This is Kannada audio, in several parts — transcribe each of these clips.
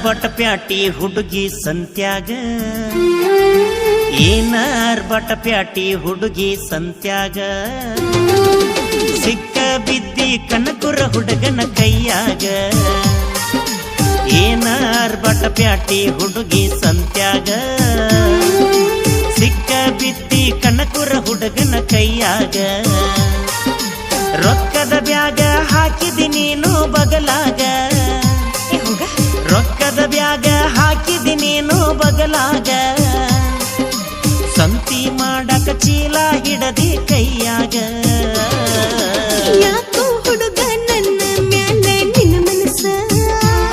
ಬಟ ಪ್ಯಾಟಿ ಹುಡುಗಿ ಸಂತ್ಯಾಗ ಏನಾರ್ ಬಟ ಪ್ಯಾಟಿ ಹುಡುಗಿ ಸಂತ್ಯಾಗ ಸಿಕ್ಕ ಬಿದ್ದಿ ಕನಕುರ ಹುಡುಗನ ಕೈಯಾಗ ಏನಾರ್ ಬಟ ಪ್ಯಾಟಿ ಹುಡುಗಿ ಸಂತ್ಯಾಗ ಸಿಕ್ಕ ಬಿದ್ದಿ ಕನಕುರ ಹುಡುಗನ ಕೈಯಾಗ ರೊಕ್ಕದ ಬ್ಯಾಗ ಹಾಕಿದಿ ನೀನು ಬಗಲಾಗ ರೊಕ್ಕದ ಬ್ಯಾಗ ಹಾಕಿದಿ ನೀನು ಬಗಲಾಗ ಸಂತಿ ಮಾಡಕ ಚೀಲ ಹಿಡದಿ ಕೈಯಾಗ ಯಾಕೋ ಹುಡುಗ ನನ್ನ ಮ್ಯಾಲ ನಿನ್ನ ಮನಸ್ಸ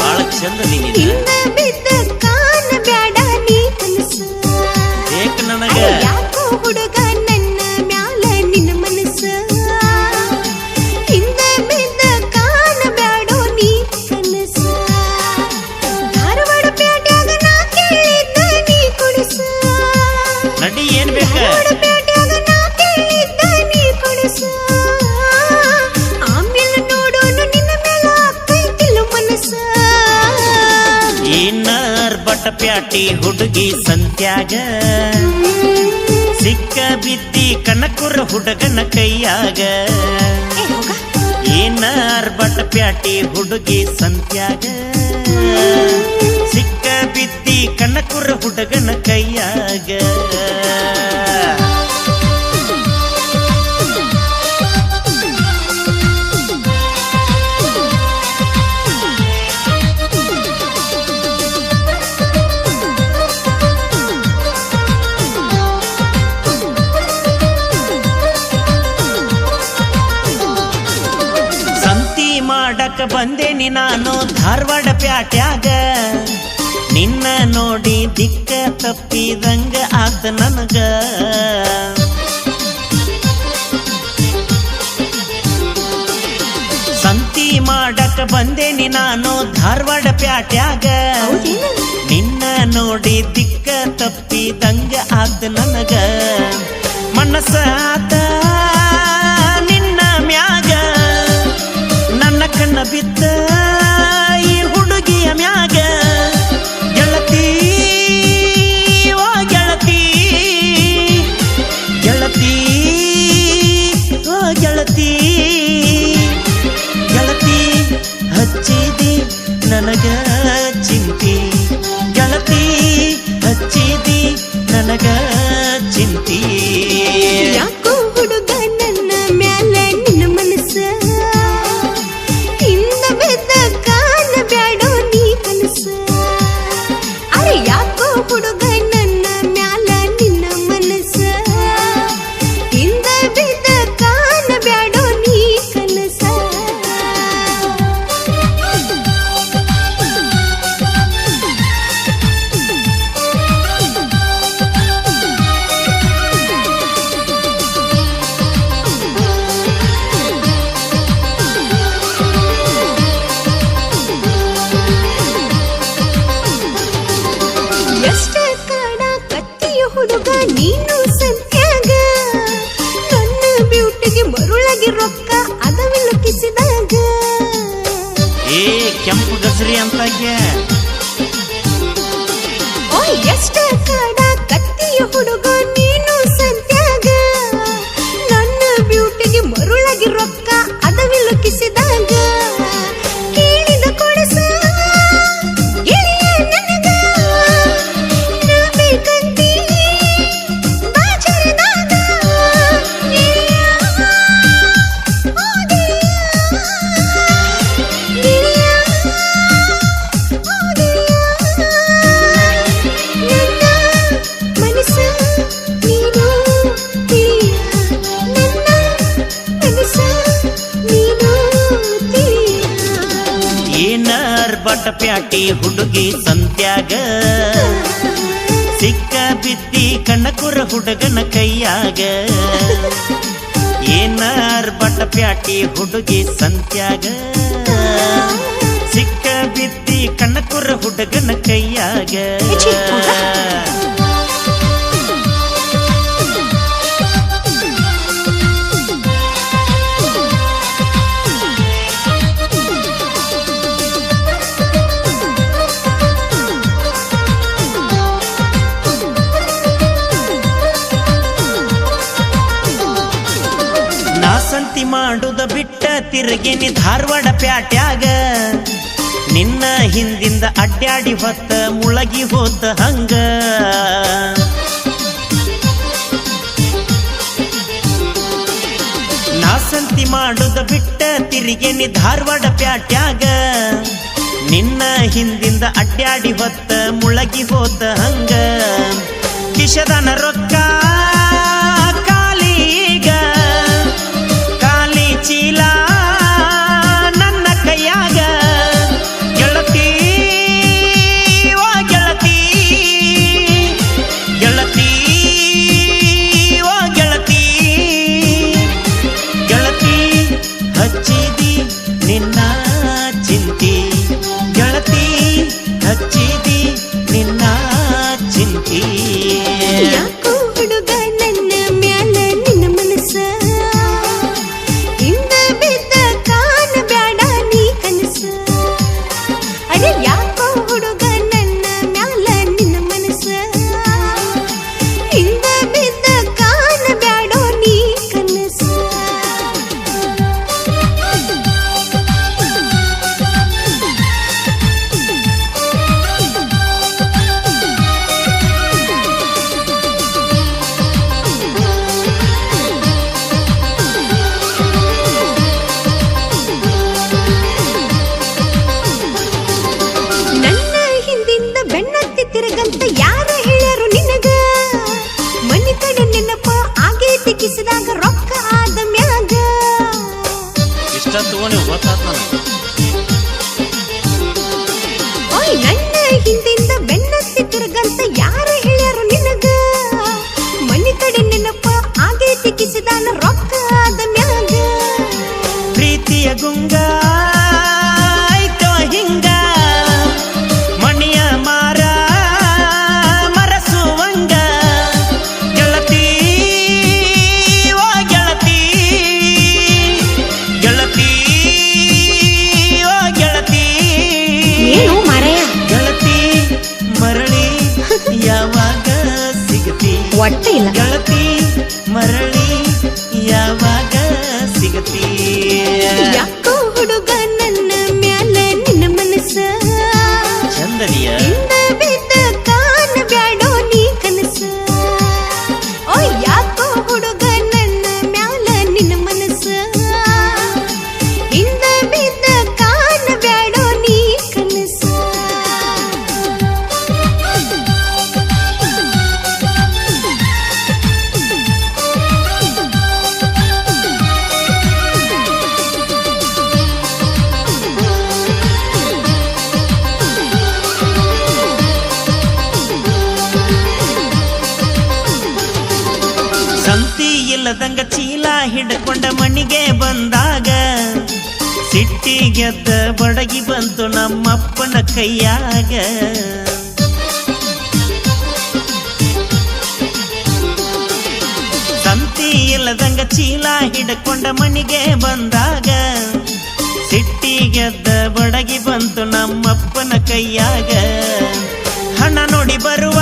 ಬಾಳ ಚಂದದಿ ಬಿದ್ದ ಕಾನ ಬ್ಯಾಡ ನೀ ಕನಸ ಬೇಕ ನನಗ ಯಾಕೋ ಹುಡುಗ ನನ್ನ ಮ್ಯಾಲ ನಿನ್ನ ಮನಸ್ಸ ಹಿಂದ ಬಿದ್ದ ಕಾನ ಬ್ಯಾಡೋ ನೀ ಕನಸ ಧಾರವಾಡ ಪ್ಯಾಟ್ಯಾಗ ನಾ ಕೇಳಿದ್ದ ನೀ ಕುಡಿಸ ನಡಿ ಏನ್ ಬೇಕ ಪ್ಯಾಟ್ಯಾಗ ನಾ ಕೇಳಿದ್ದ ನೀ ಕುಡಿಸ ಆಮೇಲೆ ನೋಡೋನು ನಿನ್ನ ಮೇಲೆ ಆಕೈತಿಲ್ಲ ಮನಸ್ಸ ಏನಾರ್ ಬಟ ಪ್ಯಾಟಿ ಹುಡುಗಿ ಸಂತ್ಯಾಗ ಸಿಕ್ಕ ಬಿದ್ದಿ ಕನಕುರ ಹುಡುಗನ ಕೈಯಾಗ ಏನಾರ್ ಬಟ ಪ್ಯಾಟಿ ಹುಡುಗಿ ಸಂತ್ಯಾಗ ಸಿಕ್ಕ ಬಿದ್ದಿ ಕನಕುರ ಹುಡುಗನ ಕೈಯಾಗ ಮಾಡಕ ಬಂದೇನಿ ನಾನು ಧಾರವಾಡ ಪ್ಯಾಟ್ಯಾಗ ನಿನ್ನ ನೋಡಿ ದಿಕ್ಕ ತಪ್ಪಿದಂಗ ಆತ ನನಗ ಸಂತಿ ಮಾಡಕ ಬಂದೇನಿ ನಾನು ಧಾರವಾಡ ಪ್ಯಾಟ್ಯಾಗ ನಿನ್ನ ನೋಡಿ ದಿಕ್ಕ ತಪ್ಪಿದಂಗ ಆತ ನನಗ ಮನಸ್ಸ ಆತ ನಿನ್ನ ಮ್ಯಾಗ ನನ್ನ ಕಣ್ಣ ಬಿದ್ದ ಈ ಹುಡುಗಿಯ ಮ್ಯಾಗ ಗೆಳತಿ ಓ ಗೆಳತಿ ಗೆಳತಿ ಓ ಗೆಳತಿ ಗೆಳತಿ ಹಚ್ಚಿದಿ ನನಗ ಚಿಂತಿ ಗೆಳತಿ ಹಚ್ಚಿದಿ ನನಗ ಚಿಂತಿ ಯಾಕೋ ಹುಡುಗ ನನ್ನ ಮ್ಯಾಲ ನಿನ್ನ ಮನಸ್ಸ ಹಿಂದ ಬಿದ್ದ ಕಾನ ಬ್ಯಾಡೋ ನೀ ಕನಸ ಅರೆ ಯಾಕೋ ಹುಡುಗ ನನ್ನ ಮ್ಯಾಲ ನಿನ್ನ ಮನಸ್ಸ ಹಿಂದ ಬಿದ್ದ ಕಾನ ಬ್ಯಾಡೋ ನೀ ಕನಸ ಎಷ್ಟ ಕಾಡ ಕತ್ತಿಯ ಹುಡುಗ ನೀನು ಸಂತ್ಯಾಗ ನನ್ನ ಬ್ಯೂಟಿಗೆ ಮರುಳಾಗಿ ರೊಕ್ಕ ಅದವಿಲ್ಲ ಕಿಸಿದಾಗ ಏ ಕೆಂಪು ಗಜರಿ ಅಂತಾಗ್ಯ ಓ ಎಷ್ಟ ಕಾಡ ಕತ್ತಿಯ ಹುಡುಗ ನೀನು ಸಂತ್ಯಾಗ ನನ್ನ ಬ್ಯೂಟಿಗೆ ಮರುಳಾಗಿ ರೊಕ್ಕ ಅದವಿಲ್ಲ ಕಿಸಿದಾಗ ಕೇಳಿದ ಕೊಡಸ ಗೆಳೆಯ ನನಗ ನಾ ಬೇಕಂತಿ ಬಾಜರದಾಗ ಗೆಳೆಯ ಓ ಗೆಳೆಯ ಗೆಳೆಯ ಓ ಗೆಳೆಯ ನನ್ನ ಮನಸ್ಸ ನೀನು ತಿಳಿಯ ನನ್ನ ಮನಸ್ಸ ನೀನು ತಿಳಿಯ ಏನಾರ್ ಬಟ ಪ್ಯಾಟಿ ಹುಡುಗಿ ಸಂತ್ಯಾಗ ಸಿಕ್ಕ ಬಿದ್ದಿ ಕಣ್ಣಕುರ ಹುಡುಗನ ಕೈಯಾಗ ಏನಾರ್ ಬಟ್ಟ ಪ್ಯಾಟಿ ಹುಡುಗಿ ಸಂತ್ಯಾಗ ಸಿಕ್ಕ ಬಿದ್ದಿ ಕಣ್ಣಕುರ ಹುಡುಗನ ಕೈಯಾಗ ಸಂತಿ ಮಾಡುದ ಬಿಟ್ಟ ತಿರುಗಿನಿ ಧಾರವಾಡ ಪ್ಯಾಟ್ಯಾಗ ನಿನ್ನ ಹಿಂದಿಂದ ಅಡ್ಡಾಡಿ ಹೊತ್ತ ಮುಳಗಿ ಹೋದ ಹಂಗ ನಾ ಸಂತಿ ಮಾಡುದ ಬಿಟ್ಟ ತಿರುಗಿನಿ ಧಾರವಾಡ ಪ್ಯಾಟ್ಯಾಗ ನಿನ್ನ ಹಿಂದಿಂದ ಅಡ್ಡಾಡಿ ಹೊತ್ತ ಮುಳಗಿ ಹೋದ ಹಂಗ ಕಿಶದನ ರೊಕ್ಕ ಚೀಲ ನನ್ನ ಕೈಯಾಗ ಗೆಳತಿ ಓ ಗೆಳತಿ ಗೆಳತಿ ಓ ಗೆಳತಿ ಗೆಳತಿ ಹಚ್ಚಿದಿ ನಿನ್ನ ಚಿಂತಿ ಗೆಳತಿ ಹಚ್ಚಿದಿ ನಿನ್ನ ಚಿಂತಿ ರೊಕ್ಕ ಆದ ಮ್ಯಾಗ ಇಷ್ಟ ತಗೊಂಡು ಓಯ್ ನನ್ನ ಹಿಂದಿಂದ ಬೆನ್ನತ್ತಿ ತಿರುಗಂತ ಯಾರ ಹೇಳ್ಯಾರು ನಿನಗ ಮನಿ ಕಡೆ ನೆನಪ ಆಗೈತಿ ಕಿಸಿದಾನ ರೊಕ್ಕ ಆದ ಮ್ಯಾಗ ಪ್ರೀತಿಯ ಗುಂಗ ಹಿಂಗ ಮಣಿಯ ಮಾರ ಮರಸುವಂಗ ಗೆಳತಿ ಓ ಗೆಳತಿ ಗೆಳತಿ ಓ ಗೆಳತಿ ಏನು ಮಾರಾಯ ಗೆಳತಿ ಮರಳಿ ಯಾವಾಗ ಸಿಗತಿ ಒಟ್ಟ ಇಲ್ಲ ಗೆಳತಿ ಮರಳಿ ಯಾವಾಗ ಸಿಗತಿ ಯಾಕೋ ಹುಡುಗ ನನ್ನ ಮ್ಯಾಲ ನಿನ್ನ ಮನಸ್ಸ ಚಂದನಿಯ ಬಿದ್ದ ಕಾನ ಬ್ಯಾಡೋ ನೀ ಕನಸ ಓ ಯಾಕೋ ಹುಡುಗ ನನ್ನ ಮ್ಯಾಲ ನಿನ್ನ ಮನಸ್ಸ ಹಿಂದ ಬಿದ್ದ ಕಾನ ಬ್ಯಾಡೋ ನೀ ಕನಸ ಸಂತಿ ಇಲ್ಲದಂಗ ಚೀಲ ಹಿಡ್ಕೊಂಡ ಮಣಿಗೆ ಬಂದಾಗ ಸಿಟ್ಟಿಗೆದ್ದ ಬಡಗಿ ಬಂತು ನಮ್ಮಪ್ಪನ ಕೈಯಾಗ ಸಂತಿ ಇಲ್ಲದಂಗ ಚೀಲ ಹಿಡ್ಕೊಂಡ ಮಣಿಗೆ ಬಂದಾಗ ಸಿಟ್ಟಿಗೆದ್ದ ಬಡಗಿ ಬಂತು ನಮ್ಮಪ್ಪನ ಕೈಯಾಗ ಹಣ ನೋಡಿ ಬರುವ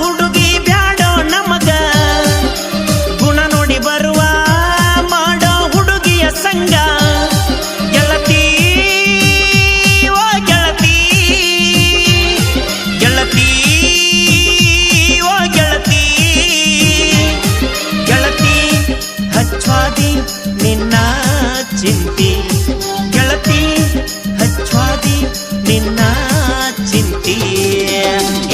ಹುಡುಗಿ ಬ್ಯಾಡೋ ನಮಗ ಗುಣ ನೋಡಿ ಬರುವ ಮಾಡೋ ಹುಡುಗಿಯ ಸಂಗ ಗೆಳತಿ ಓ ಗೆಳತಿ ಗೆಳತಿ ಓ ಗೆಳತಿ ಗೆಳತಿ ಹಚ್ವಾದಿ ನಿನ್ನ ಚಿಂತಿ ಗೆಳತಿ ಹಚ್ವಾದಿ ನಿನ್ನ ಚಿಂತಿ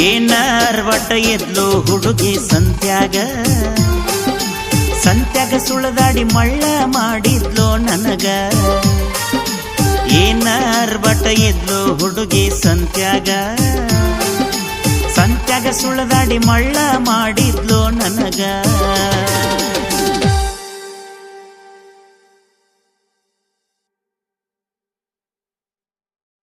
ಏನಾರ್ ಒಟ್ಟ ಎದ್ಲು ಹುಡುಗಿ ಸಂತ್ಯಾಗ ಸುಳದಾಡಿ ಮಳ್ಳ ಮಾಡಿದ್ಲೋ ನನಗ ಏನಾರ್ ಬಟ್ಟ ಇದ್ಲು ಹುಡುಗಿ ಸಂತ್ಯಾಗ ಸುಳದಾಡಿ ಮಳ್ಳ ಮಾಡಿದ್ಲೋ ನನಗ